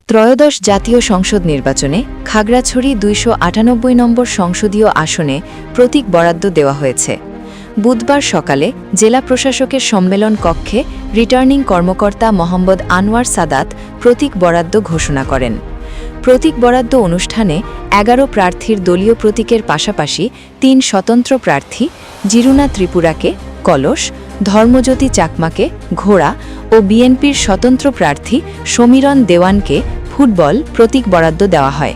ত্রয়োদশ জাতীয় সংসদ নির্বাচনে খাগড়াছড়ি ২৯৮ নম্বর সংসদীয় আসনে প্রতীক বরাদ্দ দেওয়া হয়েছে। বুধবার সকালে জেলা প্রশাসকের সম্মেলন কক্ষে রিটার্নিং কর্মকর্তা মোহাম্মদ আনোয়ার সাদাত প্রতীক বরাদ্দ ঘোষণা করেন। প্রতীক বরাদ্দ অনুষ্ঠানে ১১ প্রার্থীর দলীয় প্রতীকের পাশাপাশি ৩ স্বতন্ত্র প্রার্থী জিরুনা ত্রিপুরাকে কলস, ধর্মজ্যোতি চাকমাকে ঘোড়া ও বিএনপির স্বতন্ত্র প্রার্থী সমীরণ দেওয়ানকে ফুটবল প্রতীক বরাদ্দ দেওয়া হয়।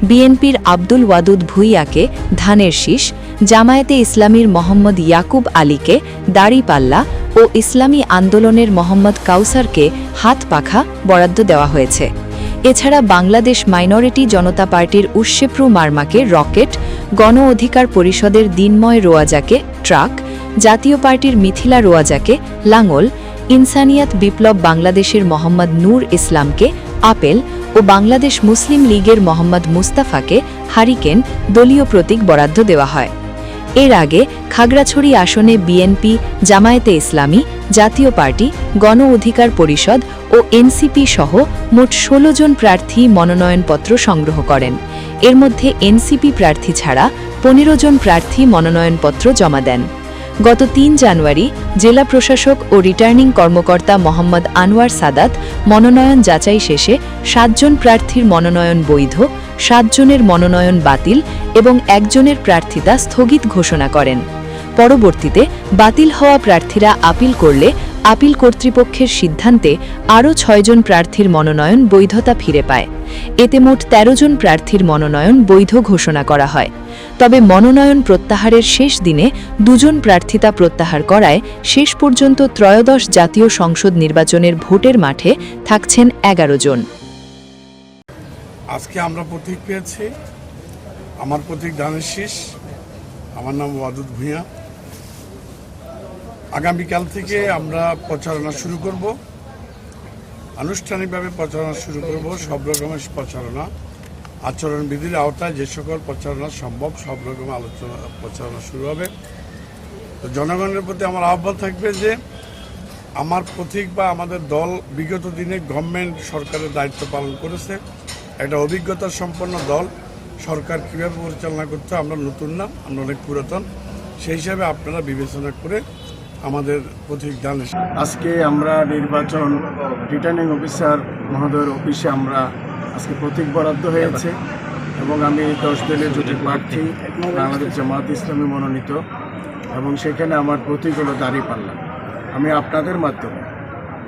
বিএনপির আব্দুল ওয়াদুদ ভুইয়াকে ধানের শীষ, জামায়াতে ইসলামীর মোহাম্মদ ইয়াকুব আলীকে দাড়িপাল্লা ও ইসলামী আন্দোলনের মোহাম্মদ কাউসারকে হাত পাখা বরাদ্দ দেওয়া হয়েছে। এছাড়া বাংলাদেশ মাইনরিটি জনতা পার্টির উশেপ্রু মার্মাকে রকেট, গণ অধিকার পরিষদের দিনময় রোয়াজাকে ট্রাক, জাতীয় পার্টির মিথিলা রোয়াজাকে লাঙল, ইনসানিয়াত বিপ্লব বাংলাদেশের মোহাম্মদ নূর ইসলামকে আপেল ও বাংলাদেশ মুসলিম লীগের মোহাম্মদ মুস্তাফাকে হারিকেন দলীয় প্রতীক বরাদ্দ দেওয়া হয়। এর আগে খাগড়াছড়ি আসনে বিএনপি, জামায়াতে ইসলামী, জাতীয় পার্টি, গণ অধিকার পরিষদ ও এনসিপি সহ মোট ১৬ জন প্রার্থী মনোনয়নপত্র সংগ্রহ করেন। এর মধ্যে এনসিপি প্রার্থী ছাড়া ১৫ জন প্রার্থী মনোনয়নপত্র জমা দেন। গত ৩ জানুয়ারি জেলা প্রশাসক ও রিটার্নিং কর্মকর্তা মোহাম্মদ আনোয়ার সাদাত মনোনয়ন যাচাই শেষে ৭ জন প্রার্থীর মনোনয়ন বৈধ, ৭ জনের মনোনয়ন বাতিল এবং ১ জনের প্রার্থিতা স্থগিত ঘোষণা করেন। পরবর্তীতে বাতিল হওয়া প্রার্থীরা আপিল করলে আপিল কর্তৃপক্ষের সিদ্ধান্তে আরও ৬ জন প্রার্থীর মনোনয়ন বৈধতা ফিরে পায়। এতে মোট ১৩ জন প্রার্থীর মনোনয়ন বৈধ ঘোষণা করা হয়। তবে মনোনয়ন প্রত্যাহারের শেষ দিনে ২ জন প্রার্থিতা প্রত্যাহার করায় শেষ পর্যন্ত ত্রয়োদশ জাতীয় সংসদ নির্বাচনের ভোটের মাঠে থাকছেন ১১ জন। আজকে আমরা প্রতীক পেয়েছি। আমার প্রতীক ধানের শীষ। আমার নাম ওয়াদুদ ভূঁইয়া। আগামীকাল থেকে আমরা প্রচারণা শুরু করব, আনুষ্ঠানিকভাবে প্রচারণা শুরু করব। সব রকমের প্রচারণা, আচরণবিধির আওতায় যে সকল প্রচারণা সম্ভব সব রকম প্রচারণা শুরু হবে। তো জনগণের প্রতি আমার আহ্বান থাকবে যে আমার প্রতীক বা আমাদের দল বিগত দিনে গভর্নমেন্ট সরকারের দায়িত্ব পালন করেছে। একটা অভিজ্ঞতা সম্পন্ন দল। সরকার কীভাবে পরিচালনা করতে আমরা নতুন না, আমরা অনেক পুরাতন। সেই হিসাবে আপনারা বিবেচনা করে আমাদের প্রতীক দানের। আজকে আমরা নির্বাচন রিটার্নিং অফিসার মহোদয়ের অফিসে আমরা আজকে প্রতীক বরাদ্দ হয়েছে এবং আমি 10 দলীয় জোটের প্রার্থী বাংলাদেশ জামায়াত ইসলামী মনোনীত এবং সেখানে আমার প্রতীক হলো দাড়িপাল্লা। আমি আপনাদের মাধ্যমে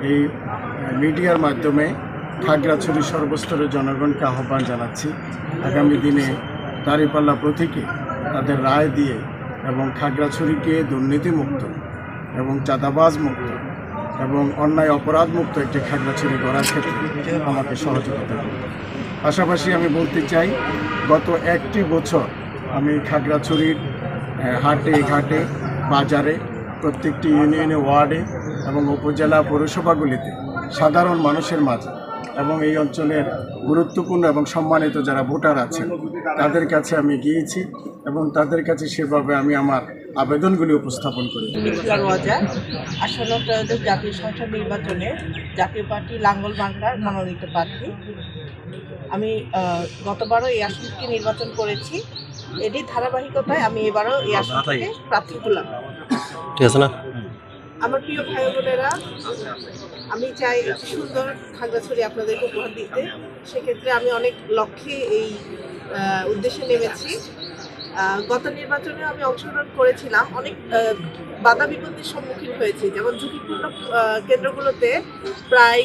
এই মিডিয়ার মাধ্যমে খাগড়াছড়ি সর্বস্তরের জনগণকে আহ্বান জানাচ্ছি আগামী দিনে দাড়িপাল্লা প্রতীকে তাদের রায় দিয়ে এবং খাগড়াছড়িকে দুর্নীতিমুক্ত এবং চাঁদাবাজ মুক্ত এবং অন্যায় অপরাধ মুক্ত একটি খাগড়াছড়ি গড়ার ক্ষেত্রে আমাকে সহযোগিতা করবে। পাশাপাশি আমি বলতে চাই, গত 1টি বছর আমি খাগড়াছড়ির হাটে ঘাটে বাজারে প্রত্যেকটি ইউনিয়নে, ওয়ার্ডে এবং উপজেলা পৌরসভাগুলিতে সাধারণ মানুষের মাঝে এবং এই অঞ্চলের গুরুত্বপূর্ণ এবং সম্মানিত যারা ভোটার আছেন তাদের কাছে আমি গিয়েছি এবং তাদের কাছে সেভাবে আমি আমার আবেদনগুলি উপস্থাপন করি। আসন্ন ত্রয়োদশ জাতীয় সংসদ নির্বাচনে জাতীয় পার্টি লাঙ্গল বাংলার মনোনীত প্রার্থী। আমি গতবারও এই আসন থেকে নির্বাচন করেছি। এরই ধারাবাহিকতায় আমি এবারও এই আসন থেকে প্রার্থী হলাম। ঠিক আছে না? আমার প্রিয় ভাই বোনেরা, আমি চাই একটি সুন্দর খাগড়াছড়ি আপনাদেরকে উপহার দিতে। সেক্ষেত্রে আমি অনেক লক্ষ্যে এই উদ্দেশ্যে নেমেছি। গত নির্বাচনে আমি অংশগ্রহণ করেছিলাম, অনেক বাধা বিপত্তির সম্মুখীন হয়েছি। যেমন ঝুঁকিপূর্ণ কেন্দ্রগুলোতে প্রায়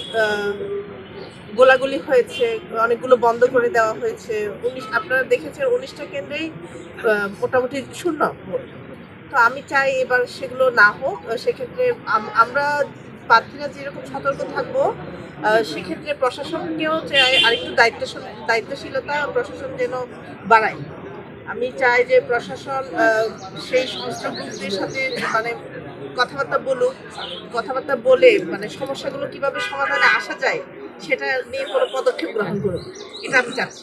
গোলাগুলি হয়েছে, অনেকগুলো বন্ধ করে দেওয়া হয়েছে। আপনারা দেখেছেন 19টা কেন্দ্রেই মোটামুটি শূন্য। তো আমি চাই এবার সেগুলো না হোক। সেক্ষেত্রে আমরা প্রার্থীরা যেরকম সতর্ক থাকবো, সেক্ষেত্রে প্রশাসনকেও চাই আরেকটু দায়িত্বশীলতা প্রশাসন যেন বাড়ায়। আমি চাই যে প্রশাসন সেই সংস্থাগুলোর সাথে কথাবার্তা বলে সমস্যাগুলো কিভাবে সমাধানে আসা যায় সেটা নিয়ে কোনো পদক্ষেপ গ্রহণ করুক, এটা আমি চাচ্ছি।